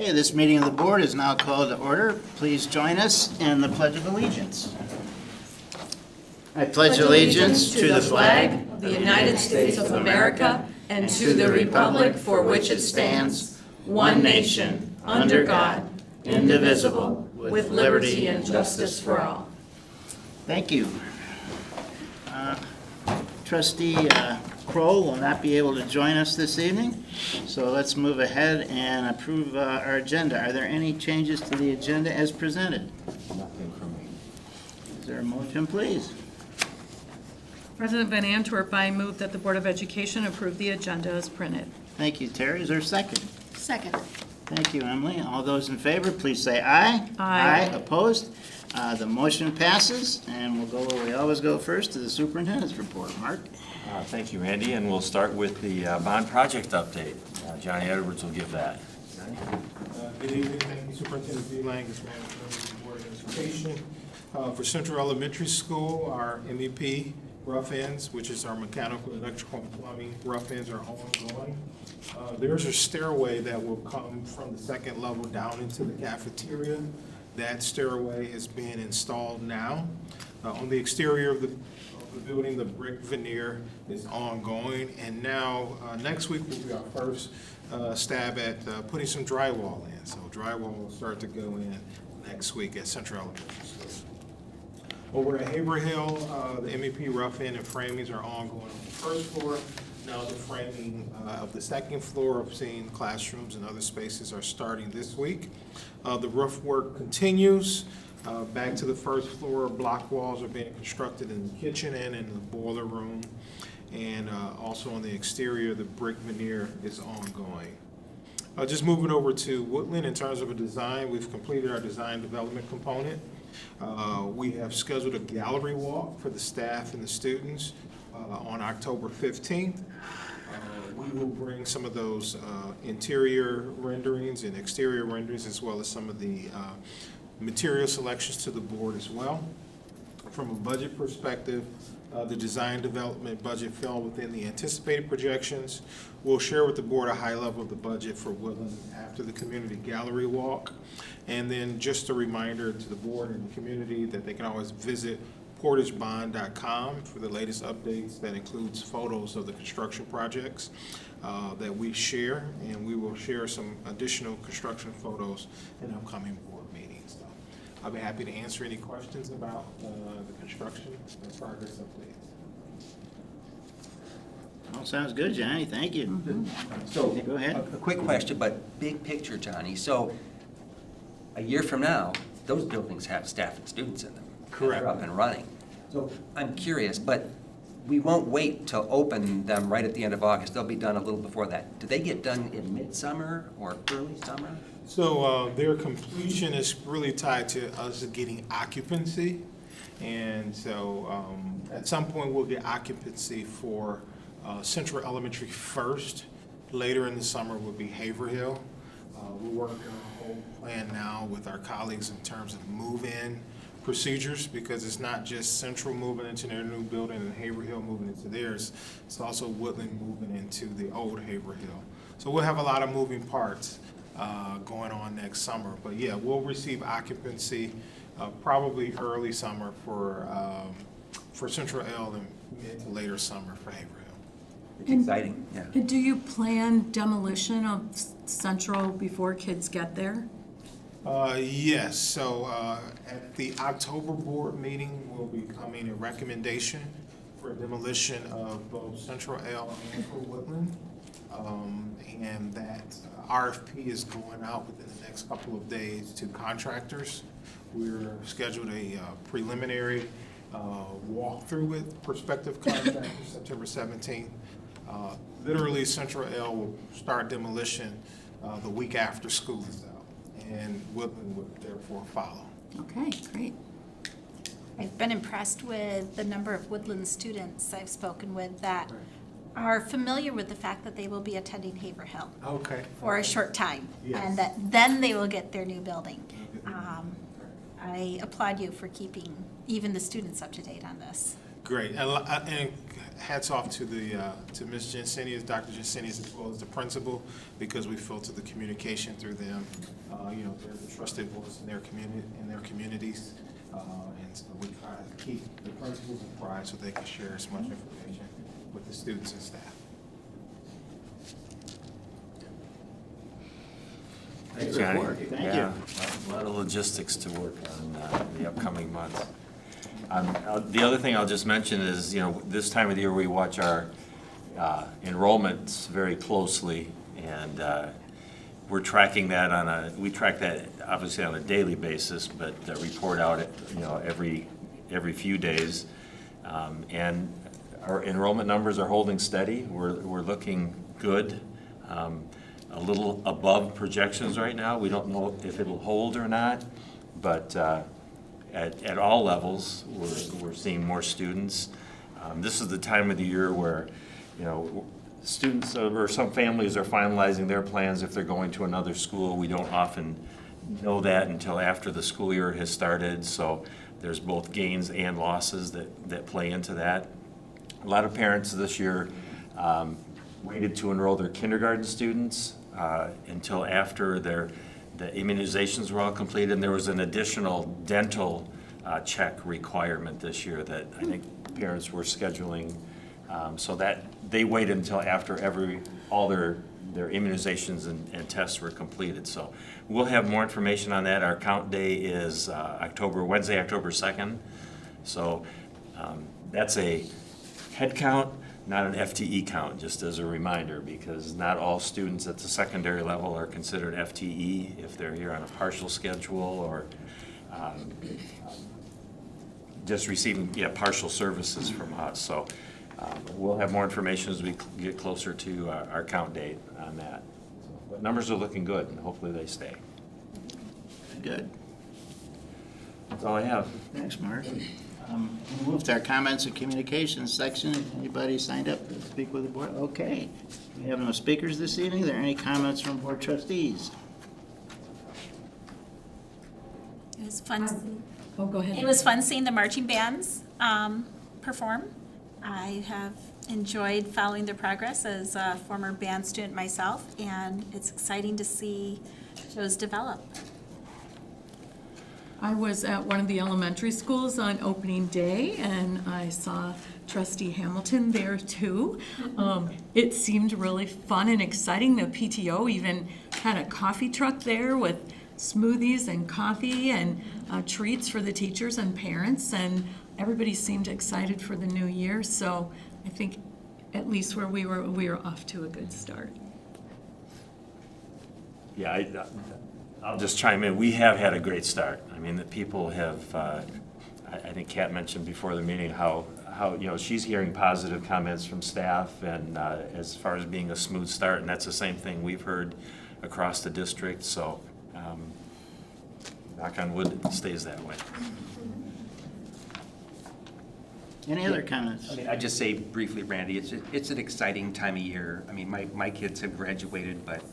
Okay, this meeting of the board is now called to order. Please join us in the Pledge of Allegiance. I pledge allegiance to the flag of the United States of America and to the republic for which it stands, one nation, under God, indivisible, with liberty and justice for all. Thank you. Trustee Kroll will not be able to join us this evening, so let's move ahead and approve our agenda. Are there any changes to the agenda as presented? Nothing from me. Is there a motion, please? President Van Antwerp, I move that the Board of Education approve the agenda as printed. Thank you, Terry. Is there a second? Second. Thank you, Emily. All those in favor, please say aye. Aye. Opposed? The motion passes, and we'll go where we always go first, to the superintendent's report. Mark? Thank you, Randy, and we'll start with the bond project update. Johnny Edwards will give that. Good evening. Thank you, Superintendent Beelang, as well as the Board of Education. For Central Elementary School, our MEP rough ends, which is our mechanical, electrical, and plumbing rough ends, are ongoing. There's a stairway that will come from the second level down into the cafeteria. That stairway is being installed now. On the exterior of the building, the brick veneer is ongoing, and now next week will be our first stab at putting some drywall in. So drywall will start to go in next week at Central Elementary School. Over at Haverhill, the MEP rough end and framings are ongoing on the first floor. Now the framing of the second floor of seeing classrooms and other spaces are starting this week. The roof work continues. Back to the first floor, block walls are being constructed in the kitchen and in the boiler room. And also on the exterior, the brick veneer is ongoing. Just moving over to Woodland in terms of a design, we've completed our design development component. We have scheduled a gallery walk for the staff and the students on October 15th. We will bring some of those interior renderings and exterior renderings, as well as some of the material selections, to the board as well. From a budget perspective, the design development budget fell within the anticipated projections. We'll share with the board a high level of the budget for Woodland after the community gallery walk. And then just a reminder to the board and the community that they can always visit portagebond.com for the latest updates. That includes photos of the construction projects that we share, and we will share some additional construction photos in upcoming board meetings. So I'll be happy to answer any questions about the construction and progress updates. All sounds good, Johnny. Thank you. So, Go ahead. a quick question, but big picture, Johnny. So, a year from now, those buildings have staff and students in them. Correct. They're up and running. So, I'm curious, but we won't wait to open them right at the end of August. They'll be done a little before that. Do they get done in midsummer or early summer? So their completion is really tied to us getting occupancy. And so at some point, we'll get occupancy for Central Elementary first. Later in the summer will be Haverhill. We're working on a whole plan now with our colleagues in terms of move-in procedures, because it's not just Central moving into their new building and Haverhill moving into theirs. It's also Woodland moving into the old Haverhill. So we'll have a lot of moving parts going on next summer. But yeah, we'll receive occupancy probably early summer for Central L and mid to later summer for Haverhill. It's exciting, yeah. And do you plan demolition of Central before kids get there? Yes, so at the October board meeting will be coming a recommendation for demolition of both Central L and for Woodland. And that RFP is going out within the next couple of days to contractors. We're scheduled a preliminary walkthrough with prospective contractors September 17th. Literally, Central L will start demolition the week after school is out, and Woodland would therefore follow. Okay, great. I've been impressed with the number of Woodland students I've spoken with that are familiar with the fact that they will be attending Haverhill Okay. for a short time, Yes. and that then they will get their new building. I applaud you for keeping even the students up to date on this. Great, and hats off to to Ms. Jensenius, Dr. Jensenius, as well as the principal, because we filter the communication through them. You know, they're the trusted voice in their communities, and so we try to keep the principals apprised so they can share as much information with the students and staff. Thanks, Johnny. Thank you. Yeah, a lot of logistics to work on the upcoming months. The other thing I'll just mention is, you know, this time of the year, we watch our enrollments very closely, and we're tracking that we track that obviously on a daily basis, but report out, you know, every few days. And our enrollment numbers are holding steady. We're looking good. A little above projections right now. We don't know if it'll hold or not, but at all levels, we're seeing more students. This is the time of the year where, you know, students or some families are finalizing their plans if they're going to another school. We don't often know that until after the school year has started, so there's both gains and losses that play into that. A lot of parents this year waited to enroll their kindergarten students until after the immunizations were all completed, and there was an additional dental check requirement this year that I think parents were scheduling, so that they waited until after all their immunizations and tests were completed. So we'll have more information on that. Our count day is Wednesday, October 2nd. So that's a head count, not an FTE count, just as a reminder, because not all students at the secondary level are considered FTE if they're here on a partial schedule or just receiving partial services from us. So we'll have more information as we get closer to our count date on that. But numbers are looking good, and hopefully they stay. Good. That's all I have. Thanks, Mark. We'll move to our comments and communications section. Anybody signed up to speak with the board? Okay. We have no speakers this evening. Are there any comments from board trustees? It was fun. Oh, go ahead. It was fun seeing the marching bands perform. I have enjoyed following their progress as a former band student myself, and it's exciting to see shows develop. I was at one of the elementary schools on opening day, and I saw Trustee Hamilton there too. It seemed really fun and exciting. The PTO even had a coffee truck there with smoothies and coffee and treats for the teachers and parents, and everybody seemed excited for the new year. So I think at least where we were off to a good start. Yeah, I'll just chime in. We have had a great start. I mean, the people have, I think Kat mentioned before the meeting how you know, she's hearing positive comments from staff, and as far as being a smooth start, and that's the same thing we've heard across the district. So knock on wood, it stays that way. Any other comments? I mean, I'd just say briefly, Randy, it's an exciting time of year. I mean, my kids have graduated, but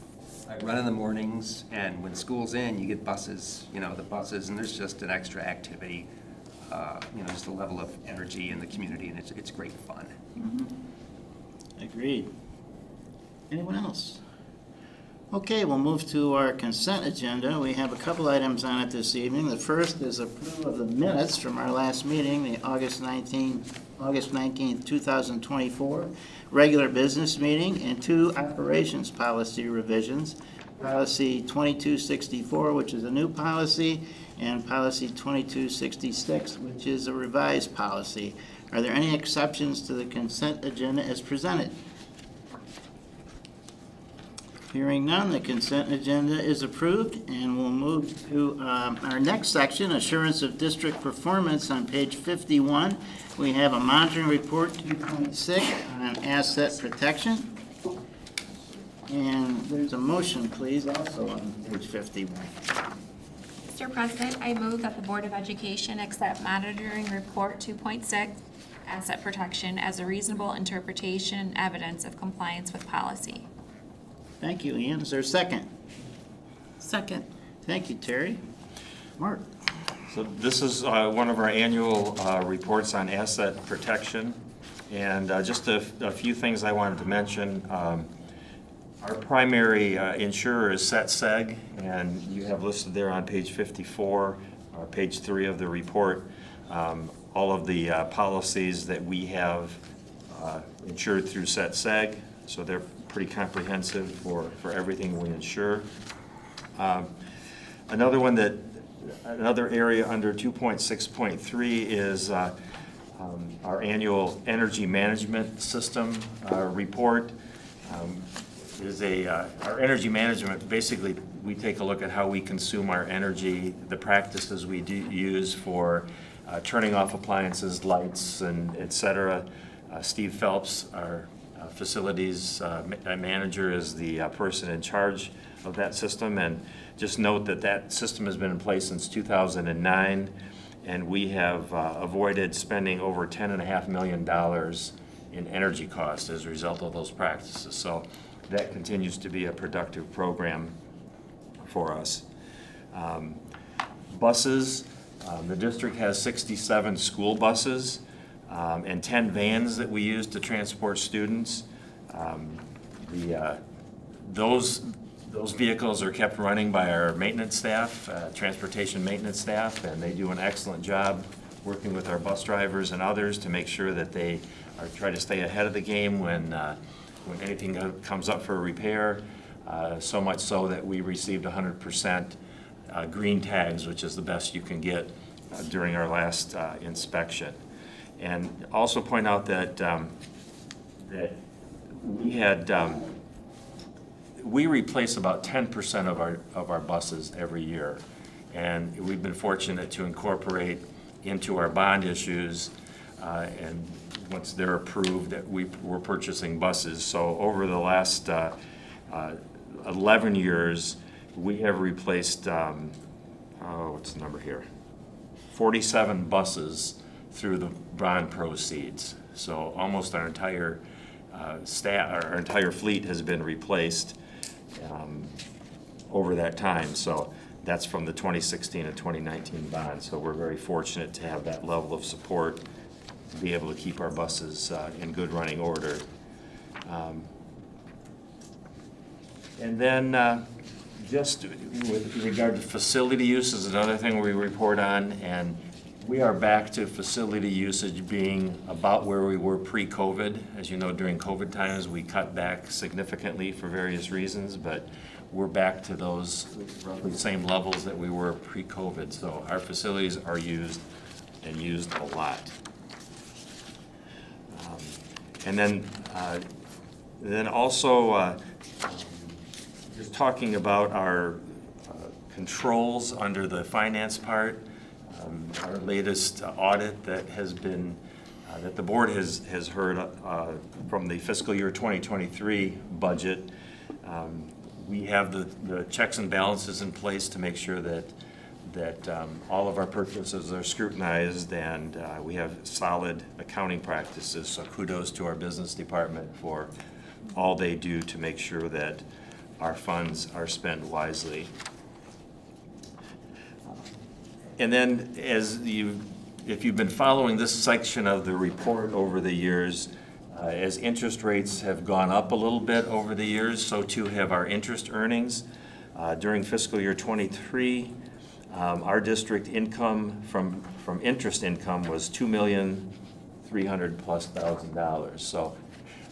I run in the mornings, and when school's in, you get buses, you know, the buses, and there's just an extra activity, you know, just a level of energy in the community, and it's great fun. Mm-hmm. Agreed. Anyone else? Okay, we'll move to our consent agenda. We have a couple items on it this evening. The first is approval of the minutes from our last meeting, the August 19th, 2024 regular business meeting, and 2 operations policy revisions. Policy 2264, which is a new policy, and policy 2266, which is a revised policy. Are there any exceptions to the consent agenda as presented? Hearing none, the consent agenda is approved, and we'll move to our next section, Assurance of District Performance, on page 51. We have a monitoring report 2.6 on asset protection. And there's a motion, please, also on page 51. Mr. President, I move that the Board of Education accept monitoring report 2.6, asset protection, as a reasonable interpretation and evidence of compliance with policy. Thank you, Ian. Is there a second? Second. Thank you, Terry. Mark? So this is one of our annual reports on asset protection. And just a few things I wanted to mention. Our primary insurer is SETSEG, and you have listed there on page 54, or page 3 of the report, all of the policies that we have insured through SETSEG. So they're pretty comprehensive for everything we insure. Another area under 2.6.3 is our annual energy management system report. Our energy management, basically, we take a look at how we consume our energy, the practices we use for turning off appliances, lights, and et cetera. Steve Phelps, our facilities manager, is the person in charge of that system. And just note that that system has been in place since 2009, and we have avoided spending over $10.5 million in energy costs as a result of those practices. So that continues to be a productive program for us. Buses, the district has 67 school buses and 10 vans that we use to transport students. Those vehicles are kept running by our maintenance staff, transportation maintenance staff, and they do an excellent job working with our bus drivers and others to make sure that they try to stay ahead of the game when anything comes up for a repair, so much so that we received 100% green tags, which is the best you can get during our last inspection. And also point out that that we replace about 10% of our buses every year, and we've been fortunate to incorporate into our bond issues, and once they're approved, that we're purchasing buses. So over the last 11 years, we have replaced, what's the number here? 47 buses through the bond proceeds. So almost our entire our entire fleet has been replaced over that time. So that's from the 2016 and 2019 bond. So we're very fortunate to have that level of support to be able to keep our buses in good running order. And then just with regard to facility use is another thing we report on, and we are back to facility usage being about where we were pre-COVID. As you know, during COVID times, we cut back significantly for various reasons, but we're back to those roughly same levels that we were pre-COVID. So our facilities are used and used a lot. And then also just talking about our controls under the finance part. Our latest audit that has been, that the board has heard from the fiscal year 2023 budget, we have the checks and balances in place to make sure that all of our purchases are scrutinized, and we have solid accounting practices. So kudos to our business department for all they do to make sure that our funds are spent wisely. And then if you've been following this section of the report over the years, as interest rates have gone up a little bit over the years, so too have our interest earnings. During fiscal year 23, our district income from interest income was $2,300,000+. So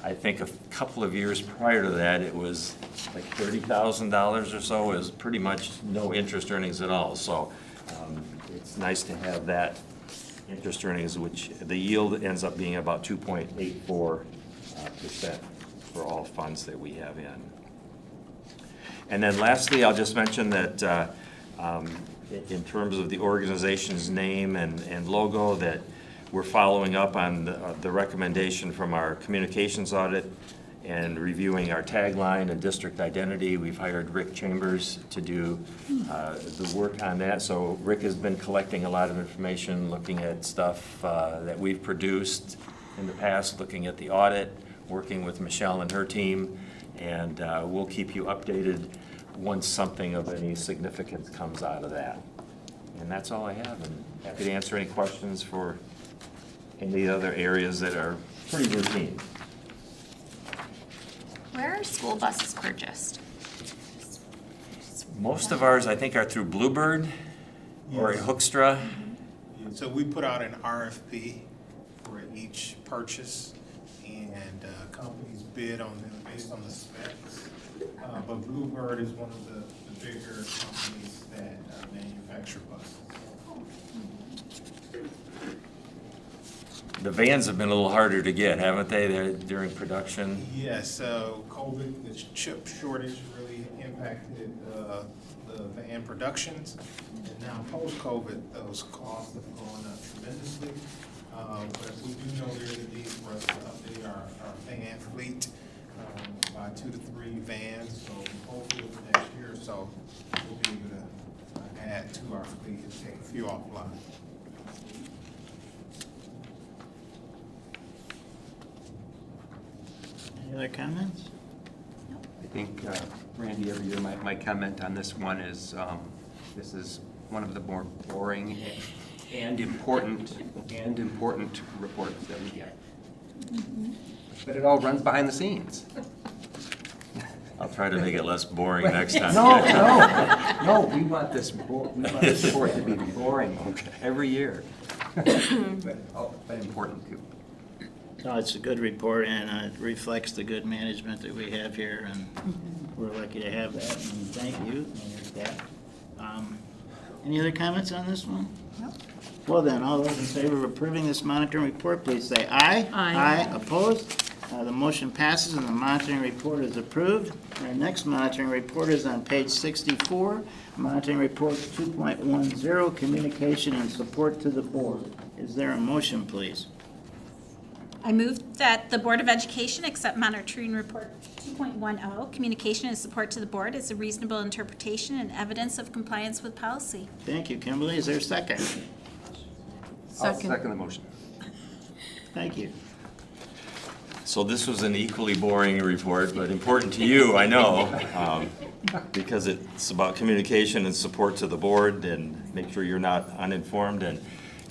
I think a couple of years prior to that, it was like $30,000 or so. It was pretty much no interest earnings at all. So it's nice to have that interest earnings, which the yield ends up being about 2.84% for all funds that we have in. And then lastly, I'll just mention that in terms of the organization's name and logo, that we're following up on the recommendation from our communications audit and reviewing our tagline and district identity. We've hired Rick Chambers to do the work on that. So Rick has been collecting a lot of information, looking at stuff that we've produced in the past, looking at the audit, working with Michelle and her team, and we'll keep you updated once something of any significance comes out of that. And that's all I have, and happy to answer any questions for any other areas that are pretty routine. Where are school buses purchased? Most of ours, I think, are through Bluebird or Yes. Hookstra. So we put out an RFP for each purchase, and companies bid on them based on the specs. But Bluebird is one of the bigger companies that manufacture buses. The vans have been a little harder to get, haven't they, They're during production? Yes, so COVID, the chip shortage really impacted the van productions. And now post-COVID, those costs have gone up tremendously. But we do know there's a need for us to update our van fleet by 2 to 3 vans. So hopefully for next year or so, we'll be able to add to our fleet and take a few offline. Any other comments? I think, Randy, every year, my comment on this one is, this is one of the more boring and important reports that we get. But it all runs behind the scenes. I'll try to make it less boring next time. No, we want this report to be boring every year. But important too. No, it's a good report, and it reflects the good management that we have here, and we're lucky to have that, and thank you and your staff. Any other comments on this one? No. Well then, all those in favor of approving this monitoring report, please say aye. Aye. Aye, opposed? The motion passes and the monitoring report is approved. Our next monitoring report is on page 64. Monitoring report 2.10, communication and support to the board. Is there a motion, please? I move that the Board of Education accept monitoring report 2.10, communication and support to the board, as a reasonable interpretation and evidence of compliance with policy. Thank you, Kimberly. Is there a second? I'll second the motion. Thank you. So this was an equally boring report, but important to you, I know, because it's about communication and support to the board and make sure you're not uninformed. And,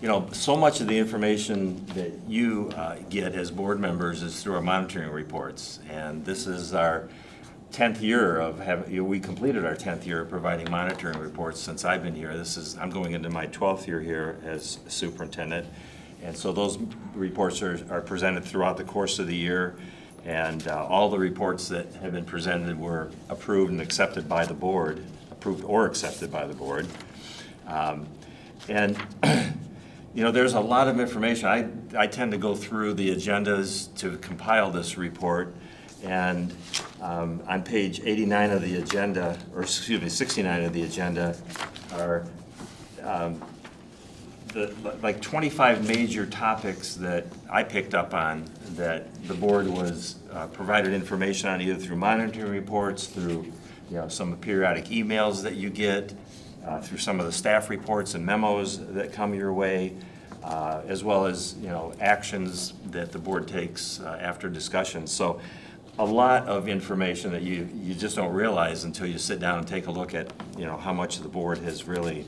you know, so much of the information that you get as board members is through our monitoring reports. And this is our 10th year of having, we completed our 10th year of providing monitoring reports since I've been here. I'm going into my 12th year here as superintendent. And so those reports are presented throughout the course of the year. And all the reports that have been presented were approved and accepted by the board, approved or accepted by the board. And you know, there's a lot of information. I tend to go through the agendas to compile this report. And on page 89 of the agenda, or excuse me, 69 of the agenda, are like 25 major topics that I picked up on that the board was provided information on, either through monitoring reports, through some periodic emails that you get, through some of the staff reports and memos that come your way, as well as actions that the board takes after discussions. So a lot of information that you just don't realize until you sit down and take a look at how much the board has really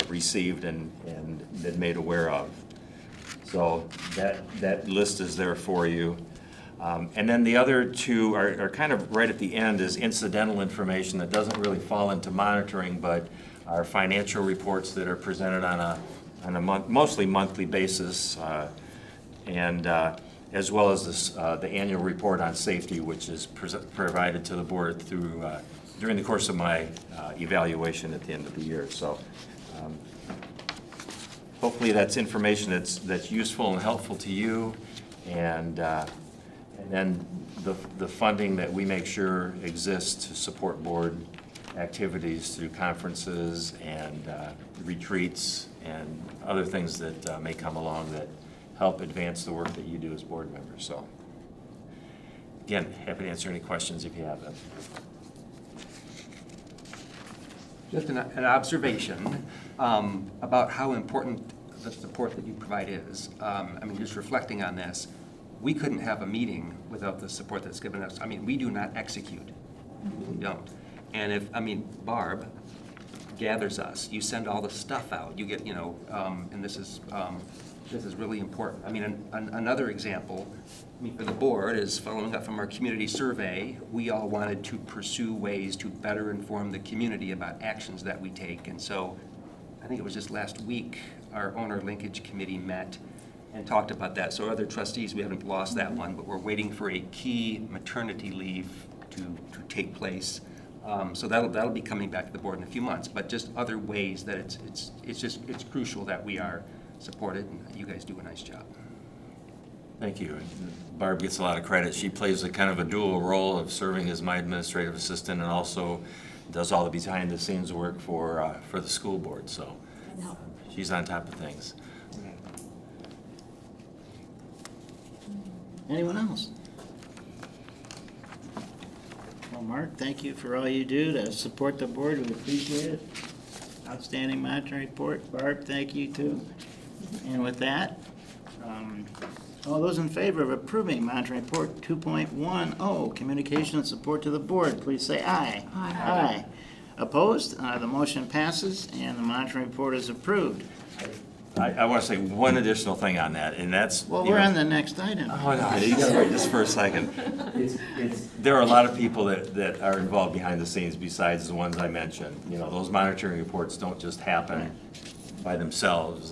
received and been made aware of. So that list is there for you. And then the other two are kind of right at the end, is incidental information that doesn't really fall into monitoring, but are financial reports that are presented on a mostly monthly basis, and as well as this, the annual report on safety, which is provided to the board through during the course of my evaluation at the end of the year. So hopefully that's information that's useful and helpful to you, and then the funding that we make sure exists to support board activities through conferences and retreats and other things that may come along that help advance the work that you do as board members. So again, happy to answer any questions if you have them. Just an observation about how important the support that you provide is. I mean, just reflecting on this, we couldn't have a meeting without the support that's given us. I mean, we do not execute. We don't. And Barb gathers us. You send all the stuff out. You get, and this is really important. I mean, another example, for the board is following up from our community survey. We all wanted to pursue ways to better inform the community about actions that we take. And so I think it was just last week, our owner linkage committee met and talked about that. So other trustees, we haven't lost that one, but we're waiting for a key maternity leave to take place. So that'll be coming back to the board in a few months, but just other ways that it's crucial that we are supported, and you guys do a nice job. Thank you. Barb gets a lot of credit. She plays a kind of a dual role of serving as my administrative assistant and also does all the behind-the-scenes work for the school board, so she's on top of things. Anyone else? Well, Mark, thank you for all you do to support the board. We appreciate it. Outstanding monitoring report. Barb, thank you too. And with that, all those in favor of approving monitoring report 2.10, communication and support to the board, please say aye. Aye. Aye. Opposed? The motion passes and the monitoring report is approved. I want to say one additional thing on that, and that's... Well, we're on the next item. Oh, no, you got to wait just for a second. There are a lot of people that are involved behind the scenes besides the ones I mentioned. Those monitoring reports don't just happen by themselves.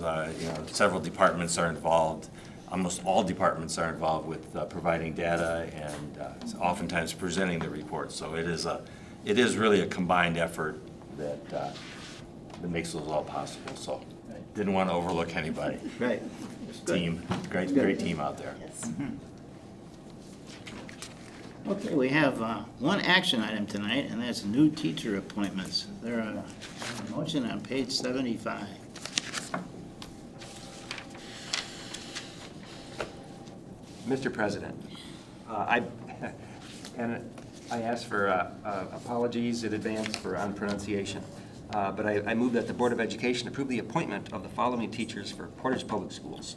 Several departments are involved. Almost all departments are involved with providing data and oftentimes presenting the reports. So it is really a combined effort that makes those all possible. So didn't want to overlook anybody. Right. Team, great team out there. Okay, we have one action item tonight, and that's new teacher appointments. There are a motion on page 75. Mr. President, I ask for apologies in advance for pronunciation, but I move that the Board of Education approve the appointment of the following teachers for Portage Public Schools.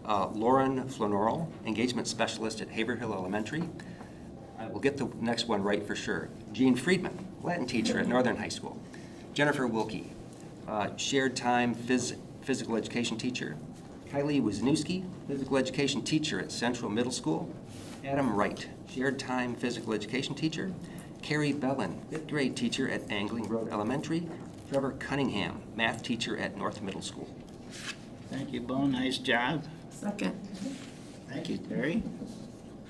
Lauren Flonorel, Engagement Specialist at Haverhill Elementary. I will get the next one right for sure. Jean Friedman, Latin teacher at Northern High School. Jennifer Wilkie, shared time physical education teacher. Kylie Wisniewski, physical education teacher at Central Middle School. Adam Wright, shared time physical education teacher. Carrie Bellin, 5th grade teacher at Angling Road Elementary. Trevor Cunningham, math teacher at North Middle School. Thank you, Bo. Nice job. Second. Thank you, Terry.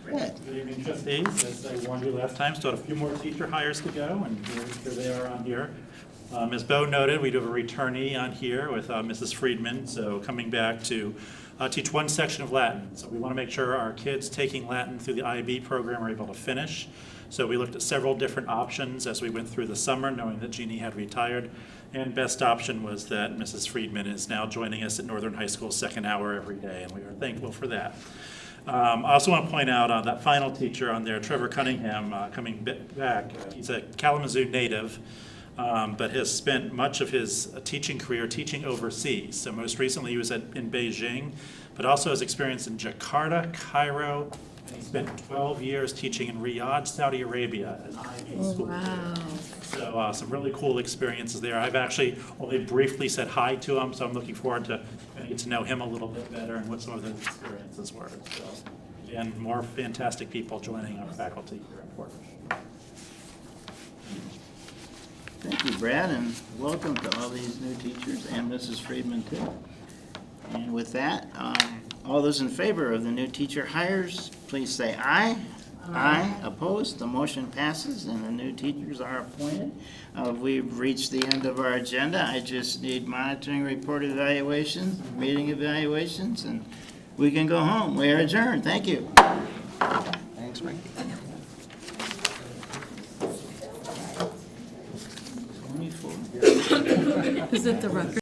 Fred. Good evening, trustees. As I warned you last time, still have a few more teacher hires to go, and here they are on here. As Bo noted, we do have a returnee on here with Mrs. Friedman, so coming back to teach one section of Latin. So we want to make sure our kids taking Latin through the IB program are able to finish. So we looked at several different options as we went through the summer, knowing that Jeannie had retired. And best option was that Mrs. Friedman is now joining us at Northern High School second hour every day, and we are thankful for that. I also want to point out on that final teacher on there, Trevor Cunningham, coming back. He's a Kalamazoo native, but has spent much of his teaching career teaching overseas. So most recently he was in Beijing, but also has experience in Jakarta, Cairo, and he spent 12 years teaching in Riyadh, Saudi Arabia, at IB school. Wow. So some really cool experiences there. I've actually only briefly said hi to him, so I'm looking forward to getting to know him a little bit better and what some of those experiences were. So, and more fantastic people joining our faculty here at Portage. Thank you, Brad, and welcome to all these new teachers and Mrs. Friedman too. And with that, all those in favor of the new teacher hires, please say aye. Aye. Opposed? The motion passes and the new teachers are appointed. We've reached the end of our agenda. I just need monitoring report evaluations, meeting evaluations, and we can go home. We are adjourned. Thank you. Thanks, Mike. 24. Is it the record?